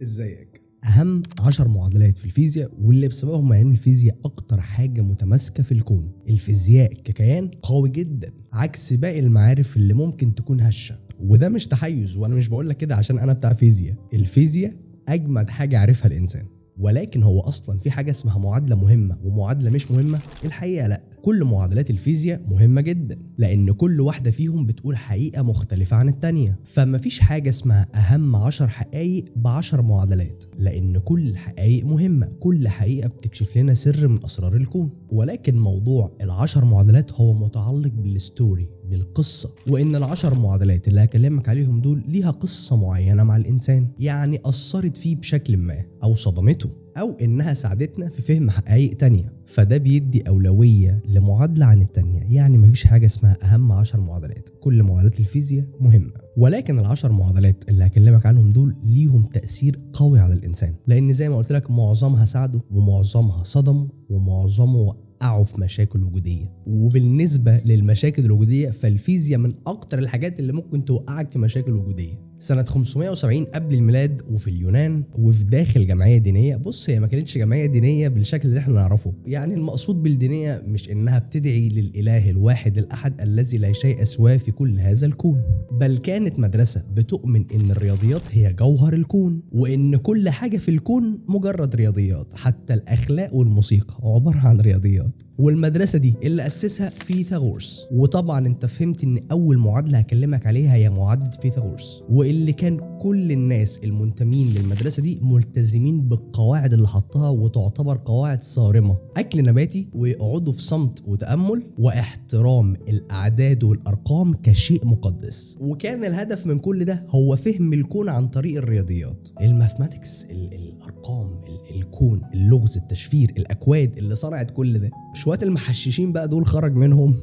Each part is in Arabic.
ازيك؟ اهم 10 معادلات في الفيزياء واللي بسببهم علم الفيزياء اكتر حاجه متماسكه في الكون. الفيزياء ككيان قوي جدا عكس باقي المعارف اللي ممكن تكون هشه، وده مش تحيز، وانا مش بقول لك كده عشان انا بتاع فيزياء. الفيزياء اجمد حاجه عرفها الانسان، ولكن هو اصلا في حاجه اسمها معادله مهمه ومعادله مش مهمه. الحقيقه لا، كل معادلات الفيزياء مهمه جدا لان كل واحده فيهم بتقول حقيقه مختلفه عن التانيه. فما فيش حاجه اسمها اهم 10 حقائق ب10 معادلات، لان كل الحقائق مهمه، كل حقيقه بتكشف لنا سر من اسرار الكون. ولكن موضوع ال10 معادلات هو متعلق بالستوري، بالقصه، وان ال10 معادلات اللي هكلمك عليهم دول ليها قصه معينه مع الانسان، يعني اثرت فيه بشكل ما او صدمته أو إنها ساعدتنا في فهم حقائق تانية، فده بيدي أولوية لمعادلة عن التانية. يعني مفيش حاجة اسمها أهم 10 معادلات، كل معادلات الفيزياء مهمة. ولكن ال10 معادلات اللي هكلمك عنهم دول ليهم تأثير قوي على الإنسان، لأن زي ما قلت لك معظمها ساعده ومعظمها صدمه ومعظمه وقعوا في مشاكل وجودية. وبالنسبة للمشاكل الوجودية فالفيزياء من أكتر الحاجات اللي ممكن توقعك في مشاكل وجودية. سنة 570 قبل الميلاد وفي اليونان وفي داخل جمعية دينية. بص، هي ما كانتش جمعية دينية بالشكل اللي احنا نعرفه، يعني المقصود بالدينية مش انها بتدعي للإله الواحد الأحد الذي لا شيء سواه في كل هذا الكون، بل كانت مدرسة بتؤمن ان الرياضيات هي جوهر الكون، وان كل حاجة في الكون مجرد رياضيات، حتى الأخلاق والموسيقى عبارة عن رياضيات. والمدرسة دي اللي أسسها فيثاغورس. وطبعا انت فهمت ان أول معادلة هكلمك عليها هي معادلة فيثاغورس، اللي كان كل الناس المنتمين للمدرسة دي ملتزمين بالقواعد اللي حطها، وتعتبر قواعد صارمة: أكل نباتي، ويقعدوا في صمت وتأمل، واحترام الأعداد والأرقام كشيء مقدس. وكان الهدف من كل ده هو فهم الكون عن طريق الرياضيات، الماثماتكس، الأرقام، الكون، اللغز، التشفير، الأكواد اللي صنعت كل ده. شوية المحششين بقى دول خرج منهم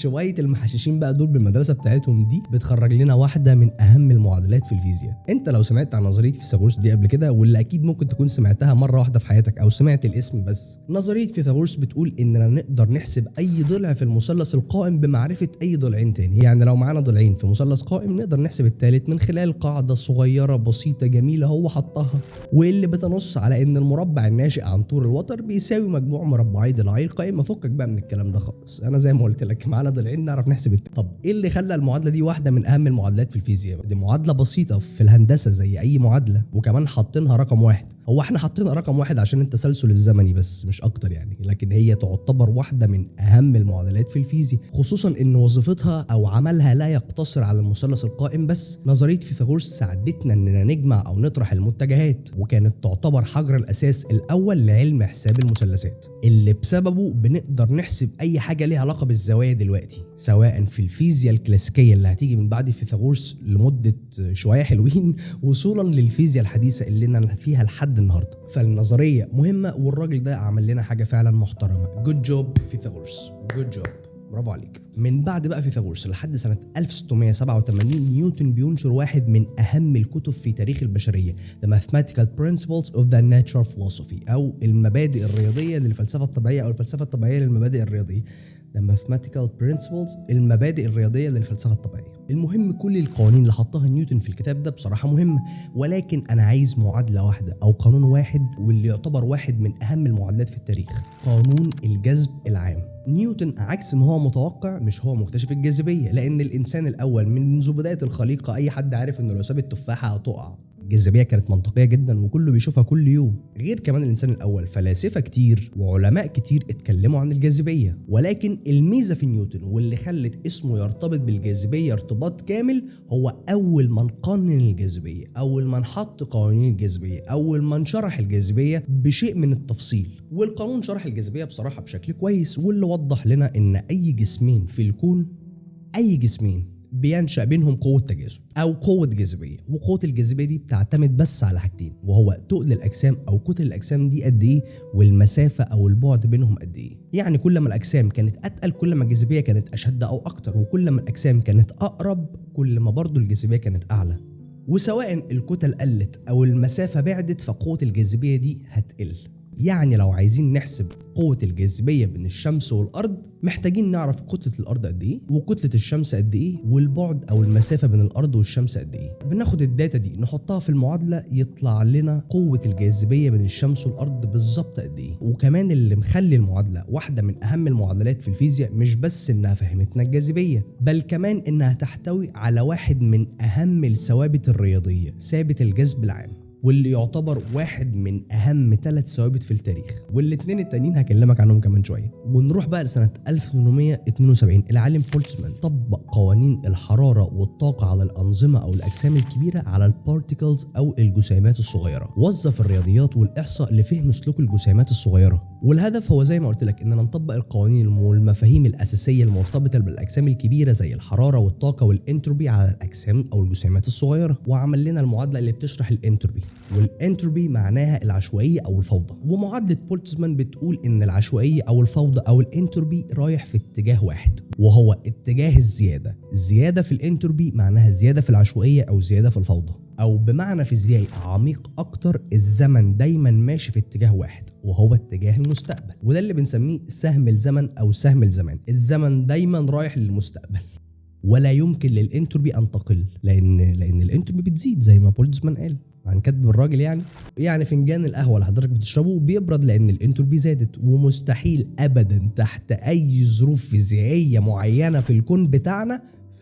شوية المحششين بقى دول بالمدرسة بتاعتهم دي بتخرج لنا واحدة من أهم المعادلات في الفيزياء. أنت لو سمعت عن نظرية فيثاغورس دي قبل كده، واللي أكيد ممكن تكون سمعتها مرة واحدة في حياتك أو سمعت الاسم بس. نظرية فيثاغورس بتقول إننا نقدر نحسب أي ضلع في المثلث القائم بمعرفة أي ضلعين تاني. يعني لو معانا ضلعين في مثلث قائم نقدر نحسب الثالث من خلال قاعدة صغيرة بسيطة جميلة هو حطها، واللي بتنص على إن المربع الناشئ عن طول الوتر بيساوي مجموع مربعي ضلعي القائم. ما فكك بقى من الكلام ده خالص، أنا زي ما قلت لك معانا ضلعين نعرف نحسب طب ايه اللي خلى المعادله دي واحده من اهم المعادلات في الفيزياء؟ دي معادله بسيطه في الهندسه زي اي معادله، وكمان حاطينها رقم واحد. هو احنا حاطينها رقم واحد عشان التسلسل الزمني بس، مش اكتر يعني، لكن هي تعتبر واحده من اهم المعادلات في الفيزياء، خصوصا ان وظيفتها او عملها لا يقتصر على المثلث القائم بس. نظريه فيثاغورس ساعدتنا اننا نجمع او نطرح المتجهات، وكانت تعتبر حجر الاساس الاول لعلم حساب المثلثات، اللي بسببه بنقدر نحسب اي حاجه ليها علاقه بالزوايا دلوقتي، سواء في الفيزياء الكلاسيكيه اللي هتيجي من بعد فيثاغورس لمده شويه حلوين، وصولا للفيزياء الحديثه اللي لنا فيها لحد النهارده. فالنظريه مهمه، والراجل ده عمل لنا حاجه فعلا محترمه. جود جوب فيثاغورس، جود جوب، برافو عليك. من بعد بقى فيثاغورس لحد سنة 1687 نيوتن بينشر واحد من أهم الكتب في تاريخ البشرية، The Mathematical Principles of the Natural Philosophy، أو المبادئ الرياضية للفلسفة الطبيعية، أو الفلسفة الطبيعية للمبادئ الرياضية. The Mathematical Principles، المبادئ الرياضية للفلسفة الطبيعية. المهم كل القوانين اللي حطها نيوتن في الكتاب ده بصراحة مهمة، ولكن أنا عايز معادلة واحدة أو قانون واحد، واللي يعتبر واحد من أهم المعادلات في التاريخ: قانون الجذب العام. نيوتن عكس ما هو متوقع مش هو مكتشف الجاذبية، لأن الإنسان الأول منذ بداية الخليقة أي حد عارف إنه لو ساب التفاحة هتقع. الجاذبية كانت منطقية جدا وكله بيشوفها كل يوم. غير كمان الإنسان الأول، فلاسفة كتير وعلماء كتير اتكلموا عن الجاذبية، ولكن الميزة في نيوتن واللي خلت اسمه يرتبط بالجاذبية ارتباط كامل، هو أول من قنن الجاذبية، أول من حط قوانين الجاذبية، أول من شرح الجاذبية بشيء من التفصيل. والقانون شرح الجاذبية بصراحة بشكل كويس، واللي وضح لنا إن أي جسمين في الكون، أي جسمين بينشأ بينهم قوة تجاذب أو قوة جاذبية، وقوة الجاذبية دي بتعتمد بس على حاجتين، وهو تقل الأجسام أو كتل الأجسام دي قد إيه، والمسافة أو البعد بينهم قد إيه. يعني كل ما الأجسام كانت أتقل كل ما الجاذبية كانت أشد أو أكتر، وكل ما الأجسام كانت أقرب كل ما برضو الجاذبية كانت أعلى. وسواء الكتل قلت أو المسافة بعدت فقوة الجاذبية دي هتقل. يعني لو عايزين نحسب قوة الجاذبية بين الشمس والأرض محتاجين نعرف كتلة الأرض قد إيه وكتلة الشمس قد إيه والبعد أو المسافة بين الأرض والشمس قد إيه. بناخد الداتا دي نحطها في المعادلة يطلع لنا قوة الجاذبية بين الشمس والأرض بالظبط قد إيه. وكمان اللي مخلي المعادلة واحدة من أهم المعادلات في الفيزياء مش بس إنها فهمتنا الجاذبية، بل كمان إنها تحتوي على واحد من أهم الثوابت الرياضية، ثابت الجذب العام، واللي يعتبر واحد من اهم 3 ثوابت في التاريخ، والاتنين التانيين هكلمك عنهم كمان شويه. ونروح بقى لسنه 1872. العالم بولتزمان طبق قوانين الحراره والطاقه على الانظمه او الاجسام الكبيره على البارتيكلز او الجسيمات الصغيره. وظف الرياضيات والاحصاء لفهم سلوك الجسيمات الصغيره، والهدف هو زي ما قلت لك اننا نطبق القوانين والمفاهيم الاساسيه المرتبطه بالاجسام الكبيره زي الحراره والطاقه والانتروبي على الاجسام او الجسيمات الصغيره. وعمل لنا المعادله اللي بتشرح الانتروبي، والانتروبي معناها العشوائيه او الفوضى. ومعادله بولتزمان بتقول ان العشوائيه او الفوضى او الانتروبي رايح في اتجاه واحد، وهو اتجاه الزياده. الزياده في الانتروبي معناها زياده في العشوائيه او زياده في الفوضى، او بمعنى فيزيائي عميق اكتر الزمن دايما ماشي في اتجاه واحد وهو اتجاه المستقبل. وده اللي بنسميه سهم الزمن او سهم الزمان. الزمن دايما رايح للمستقبل، ولا يمكن للانتروبي ان تقل، لان الانتروبي بتزيد زي ما بولتزمان قال. هنكدب الراجل يعني فنجان القهوه اللي حضرتك بتشربه بيبرد لان الانتروبي زادت. ومستحيل ابدا تحت اي ظروف فيزيائيه معينه في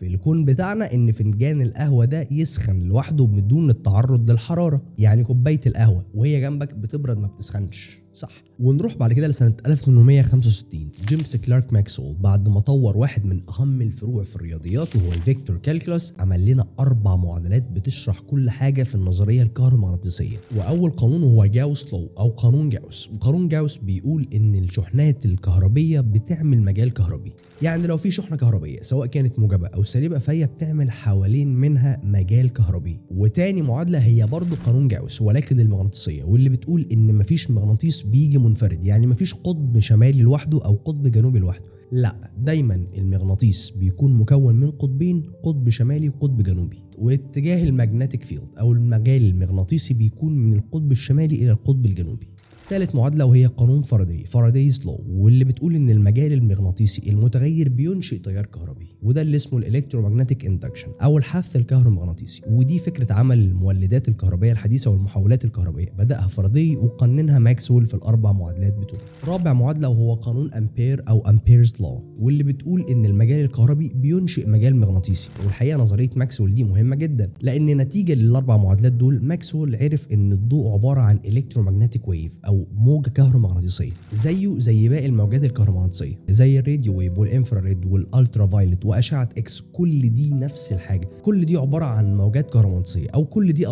الكون بتاعنا ان فنجان القهوه ده يسخن لوحده بدون التعرض للحراره. يعني كوبايه القهوه وهي جنبك بتبرد ما بتسخنش، صح؟ ونروح بعد كده لسنه 1865. جيمس كلارك ماكسويل بعد ما طور واحد من اهم الفروع في الرياضيات وهو الفيكتور كالكولس، عمل لنا 4 معادلات بتشرح كل حاجه في النظريه الكهرومغناطيسيه. واول قانون هو جاوس لو او قانون جاوس. وقانون جاوس بيقول ان الشحنات الكهربيه بتعمل مجال كهربي. يعني لو في شحنه كهربيه سواء كانت موجبه او سالبه فهي بتعمل حوالين منها مجال كهربي. وتاني معادله هي برضو قانون جاوس ولكن المغناطيسيه، واللي بتقول ان مفيش مغناطيس بيجي منفرد. يعني مفيش قطب شمالي لوحده او قطب جنوبي لوحده، لا، دايما المغناطيس بيكون مكون من قطبين، قطب شمالي وقطب جنوبي. واتجاه الماجنتيك فيلد او المجال المغناطيسي بيكون من القطب الشمالي الى القطب الجنوبي. ثالث معادلة وهي قانون فارادايز لو، واللي بتقول ان المجال المغناطيسي المتغير بينشئ تيار كهربي، وده اللي اسمه الالكترومagnetic اندكشن او الحث الكهرومغناطيسي. ودي فكرة عمل المولدات الكهربائية الحديثة والمحولات الكهربائية بدأها فاراداي وقننها ماكسويل في ال4 معادلات بتوعه. رابع معادلة وهو قانون امبير او امبيرز لو، واللي بتقول ان المجال الكهربي بينشئ مجال مغناطيسي. والحقيقة نظرية ماكسويل دي مهمة جدا، لان نتيجة لل4 معادلات دول ماكسويل عرف ان الضوء عبارة عن الكترومagnetic ويف او موجة كهرومغناطيسية زيه زي باقي الموجات الكهرومغناطيسية، زي الراديو ويف والانفراريد والالترا فايلت واشعة اكس. كل دي نفس الحاجة، كل دي عبارة عن موجات كهرومغناطيسية، او كل دي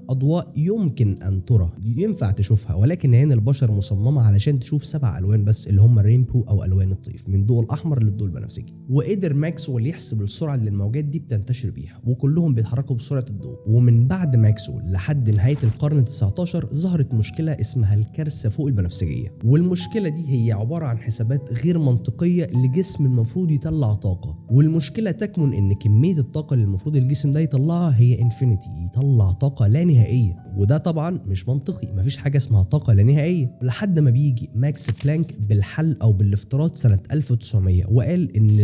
أضواء يمكن أن ترى، ينفع تشوفها، ولكن عين البشر مصممة علشان تشوف 7 ألوان بس اللي هم الرينبو أو ألوان الطيف، من الضوء الأحمر للضوء البنفسجي. وقدر ماكسويل يحسب السرعة اللي الموجات دي بتنتشر بيها، وكلهم بيتحركوا بسرعة الضوء. ومن بعد ماكسويل لحد نهاية القرن ال19 ظهرت مشكلة اسمها الكارثة فوق البنفسجية. والمشكلة دي هي عبارة عن حسابات غير منطقية لجسم المفروض يطلع طاقة. والمشكلة تكمن إن كمية الطاقة اللي المفروض الجسم ده يطلعها هي انفينيتي، يطلع طاقة لا نهائية. وده طبعا مش منطقي، مفيش حاجة اسمها طاقة لا نهائية. لحد ما بيجي ماكس بلانك بالحل أو بالافتراض سنة 1900 وقال إن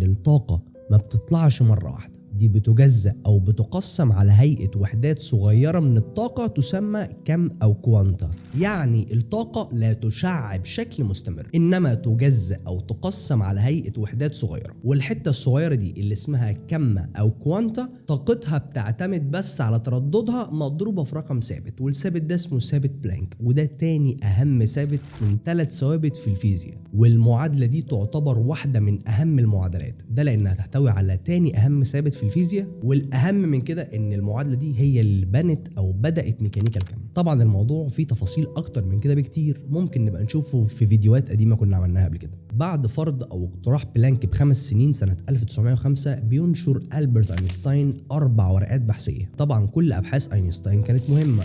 الطاقة ما بتطلعش مرة واحدة، دي بتجزأ أو بتقسم على هيئة وحدات صغيرة من الطاقة تسمى كم أو كوانتا. يعني الطاقة لا تشع بشكل مستمر، إنما تجزأ أو تقسم على هيئة وحدات صغيرة. والحتة الصغيرة دي اللي اسمها كم أو كوانتا طاقتها بتعتمد بس على ترددها مضروبة في رقم ثابت، والثابت ده اسمه ثابت بلانك، وده تاني أهم ثابت من 3 ثوابت في الفيزياء. والمعادلة دي تعتبر واحدة من أهم المعادلات، ده لأنها تحتوي على تاني أهم ثابت في الفيزياء. والاهم من كده ان المعادله دي هي اللي بنت او بدات ميكانيكا الكم. طبعا الموضوع فيه تفاصيل اكتر من كده بكتير، ممكن نبقى نشوفه في فيديوهات قديمه كنا عملناها قبل كده. بعد فرض او اقتراح بلانك ب5 سنين سنه 1905 بينشر ألبرت أينشتاين 4 ورقات بحثيه. طبعا كل ابحاث أينشتاين كانت مهمه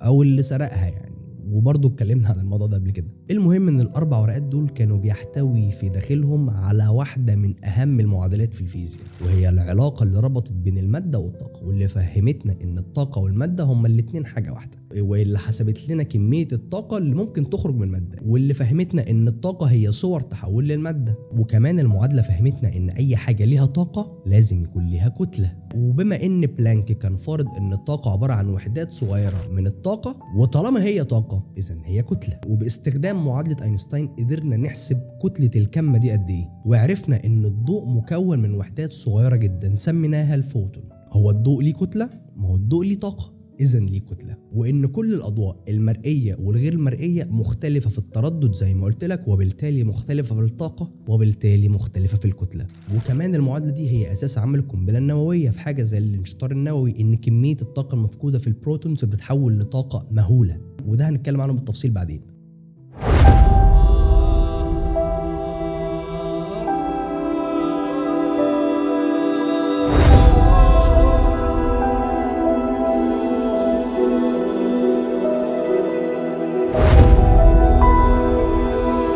او اللي سرقها يعني، وبرضه اتكلمنا عن الموضوع ده قبل كده. المهم ان الاربع ورقات دول كانوا بيحتوي في داخلهم على واحده من اهم المعادلات في الفيزياء، وهي العلاقه اللي ربطت بين الماده والطاقه، واللي فهمتنا ان الطاقه والماده هما الاتنين حاجه واحده، واللي حسبت لنا كميه الطاقه اللي ممكن تخرج من الماده، واللي فهمتنا ان الطاقه هي صور تحول للماده. وكمان المعادله فهمتنا ان اي حاجه ليها طاقه لازم يكون ليها كتله. وبما ان بلانك كان فارض ان الطاقه عباره عن وحدات صغيره من الطاقه، وطالما هي طاقه اذا هي كتله، وباستخدام معادله اينشتاين قدرنا نحسب كتله الكم دي قد ايه، وعرفنا ان الضوء مكون من وحدات صغيره جدا سميناها الفوتون. هو الضوء ليه كتله؟ ما هو الضوء ليه طاقه، إذا ليه كتلة. وإن كل الأضواء المرئية والغير مرئية مختلفة في التردد زي ما قلت لك، وبالتالي مختلفة في الطاقة، وبالتالي مختلفة في الكتلة. وكمان المعادلة دي هي أساس عمل القنبلة النووية في حاجة زي الانشطار النووي، إن كمية الطاقة المفقودة في البروتونز بتتحول لطاقة مهولة، وده هنتكلم عنه بالتفصيل بعدين.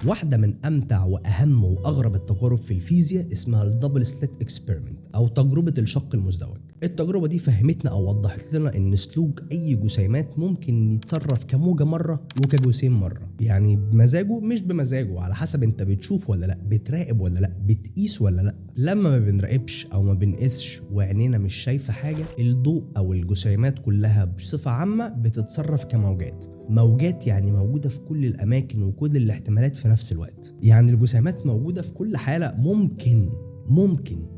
واحدة من أمتع وأهم وأغرب التجارب في الفيزياء اسمها الدبل سليت اكسبيرمنت أو تجربة الشق المزدوج. التجربة دي فهمتنا أو وضحت لنا إن سلوك أي جسيمات ممكن يتصرف كموجة مرة وكجسيم مرة، يعني بمزاجه مش بمزاجه، على حسب أنت بتشوف ولا لأ، بتراقب ولا لأ، بتقيس ولا لأ. لما ما بنراقبش أو ما بنقيسش وعينينا مش شايفة حاجة، الضوء أو الجسيمات كلها بصفة عامة بتتصرف كموجات. موجات يعني موجودة في كل الأماكن وكل الاحتمالات في نفس الوقت، يعني الجسيمات موجودة في كل حالة ممكن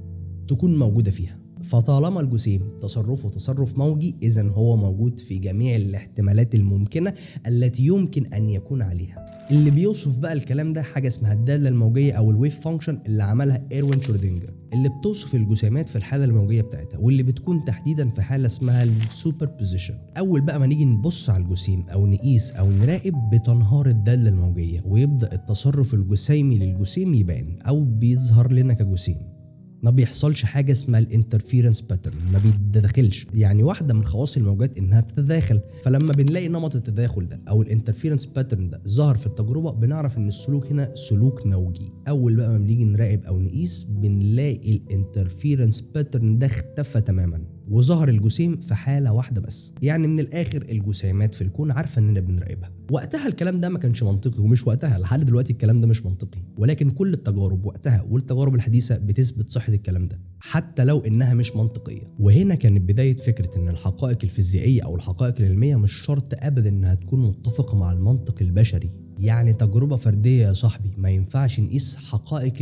تكون موجودة فيها. فطالما الجسيم تصرفه تصرف موجي، إذن هو موجود في جميع الاحتمالات الممكنة التي يمكن أن يكون عليها. اللي بيوصف بقى الكلام ده حاجة اسمها الدالة الموجية أو الويف فانكشن اللي عملها إيروين شرودنجر، اللي بتوصف الجسيمات في الحالة الموجية بتاعتها، واللي بتكون تحديدا في حالة اسمها السوبر بوزيشن. أول بقى ما نيجي نبص على الجسيم أو نقيس أو نراقب، بتنهار الدالة الموجية ويبدأ التصرف الجسيمي للجسيم يبان أو بيظهر لنا كجسيم. ما بيحصلش حاجه اسمها الانترفيرنس باترن، ما بيتداخلش. يعني واحده من خواص الموجات انها بتتداخل، فلما بنلاقي نمط التداخل ده او الانترفيرنس باترن ده ظهر في التجربه، بنعرف ان السلوك هنا سلوك موجي. اول بقى ما بنيجي نراقب او نقيس، بنلاقي الانترفيرنس باترن ده اختفى تماما، وظهر الجسيم في حاله واحده بس. يعني من الاخر الجسيمات في الكون عارفه اننا بنراقبها. وقتها الكلام ده ما كانش منطقي، ومش وقتها، لحد دلوقتي الكلام ده مش منطقي، ولكن كل التجارب وقتها والتجارب الحديثه بتثبت صحه الكلام ده حتى لو انها مش منطقيه. وهنا كانت بدايه فكره ان الحقائق الفيزيائيه او الحقائق العلميه مش شرط ابدا انها تكون متفقه مع المنطق البشري. يعني تجربه فرديه يا صاحبي ما ينفعش نقيس حقائق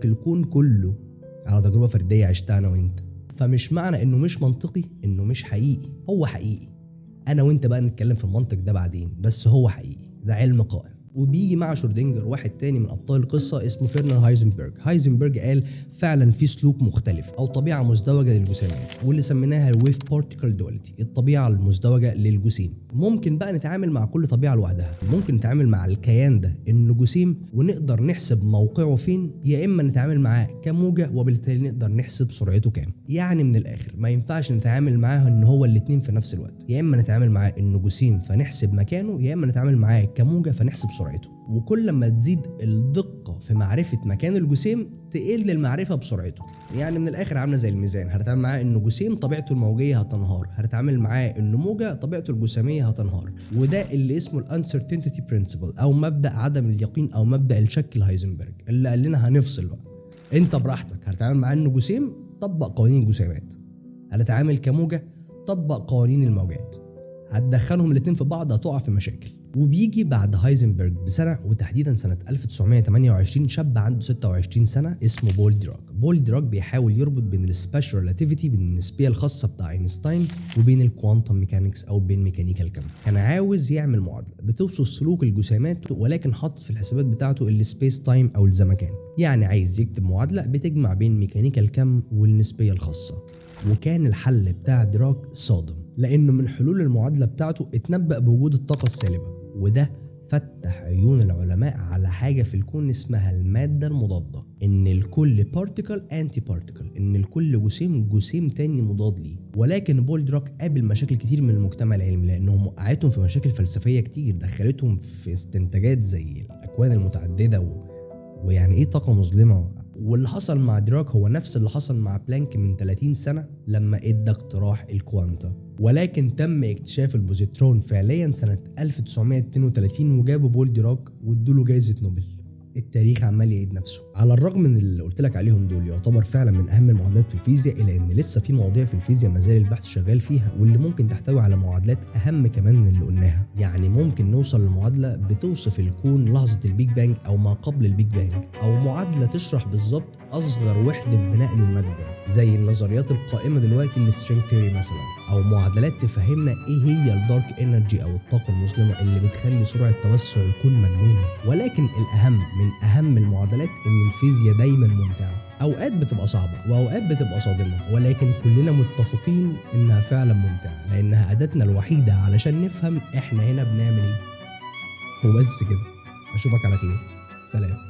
الكون كله على تجربه فرديه عشتها انا وانت. فمش معنى انه مش منطقي انه مش حقيقي، هو حقيقي. انا وانت بقى نتكلم في المنطق ده بعدين، بس هو حقيقي، ده علم قائم. وبيجي مع شرودنجر واحد تاني من ابطال القصه اسمه فيرنر هايزنبرج قال فعلا في سلوك مختلف او طبيعه مزدوجه للجسيمات، واللي سميناها الويف بارتيكل دواليتي، الطبيعه المزدوجه للجسيم. ممكن بقى نتعامل مع كل طبيعه لوحدها، ممكن نتعامل مع الكيان ده انه جسيم ونقدر نحسب موقعه فين، يا اما نتعامل معاه كموجه وبالتالي نقدر نحسب سرعته كام. يعني من الاخر ما ينفعش نتعامل معاه ان هو الاثنين في نفس الوقت، يا اما نتعامل معاه انه جسيم فنحسب مكانه، يا اما نتعامل معاه كموجه فنحسب سرعته. وكل ما تزيد الدقه في معرفه مكان الجسيم تقل المعرفه بسرعته. يعني من الاخر عامله زي الميزان، هنتعامل معاه انه جسيم طبيعته الموجيه هتنهار، هنتعامل معاه انه موجه طبيعته الجسيميه هتنهار. وده اللي اسمه الانسرتينتي برنسبل او مبدا عدم اليقين او مبدا الشك لهايزنبرج، اللي قال لنا هنفصل بقى. انت براحتك، هتتعامل معاه انه جسيم طبق قوانين الجسيمات، هنتعامل كموجه طبق قوانين الموجات، هتدخلهم الاثنين في بعض هتقع في مشاكل. وبيجي بعد هايزنبرج بسنة، وتحديدا سنة 1928، شاب عنده 26 سنة اسمه بول ديراك بيحاول يربط بين السبيشال ريلاتيفيتي، بين النسبية الخاصة بتاع اينشتاين، وبين الكوانتم ميكانكس أو بين ميكانيكا الكم. كان عاوز يعمل معادلة بتوصف سلوك الجسيمات، ولكن حاطط في الحسابات بتاعته السبيس تايم أو الزمكان. يعني عايز يكتب معادلة بتجمع بين ميكانيكا الكم والنسبية الخاصة. وكان الحل بتاع ديراك صادم، لأنه من حلول المعادلة بتاعته اتنبأ بوجود الطاقة السالبة، وده فتح عيون العلماء على حاجة في الكون اسمها المادة المضادة، ان الكل بارتيكل انتي بارتيكل، ان الكل جسيم تاني مضاد ليه. ولكن بول ديراك قابل مشاكل كتير من المجتمع العلمي، لانهم وقعتهم في مشاكل فلسفية كتير، دخلتهم في استنتاجات زي الاكوان المتعددة ويعني ايه طاقة مظلمة. واللي حصل مع ديراك هو نفس اللي حصل مع بلانك من 30 سنة لما ادى اقتراح الكوانتا. ولكن تم اكتشاف البوزيترون فعليا سنة 1932 وجابوا بول ديراك وادوله جائزة نوبل. التاريخ عمال يعيد نفسه. على الرغم من اللي قلت لك عليهم دول، يعتبر فعلا من اهم المعادلات في الفيزياء، الا ان لسه في مواضيع في الفيزياء ما زال البحث شغال فيها، واللي ممكن تحتوي على معادلات اهم كمان من اللي قلناها. يعني ممكن نوصل لمعادله بتوصف الكون لحظه البيج بانج او ما قبل البيج بانج، او معادله تشرح بالظبط اصغر وحده بناء للماده زي النظريات القائمه دلوقتي السترينج ثيوري مثلا، او معادلات تفهمنا ايه هي الدارك انرجي او الطاقه المظلمه اللي بتخلي سرعه توسع الكون مجنونه. ولكن الاهم من اهم المعادلات ان الفيزياء دايما ممتعه، اوقات بتبقى صعبه واوقات بتبقى صادمه، ولكن كلنا متفقين انها فعلا ممتعه، لانها اداتنا الوحيده علشان نفهم احنا هنا بنعمل ايه. وبس كده، اشوفك على خير، سلام.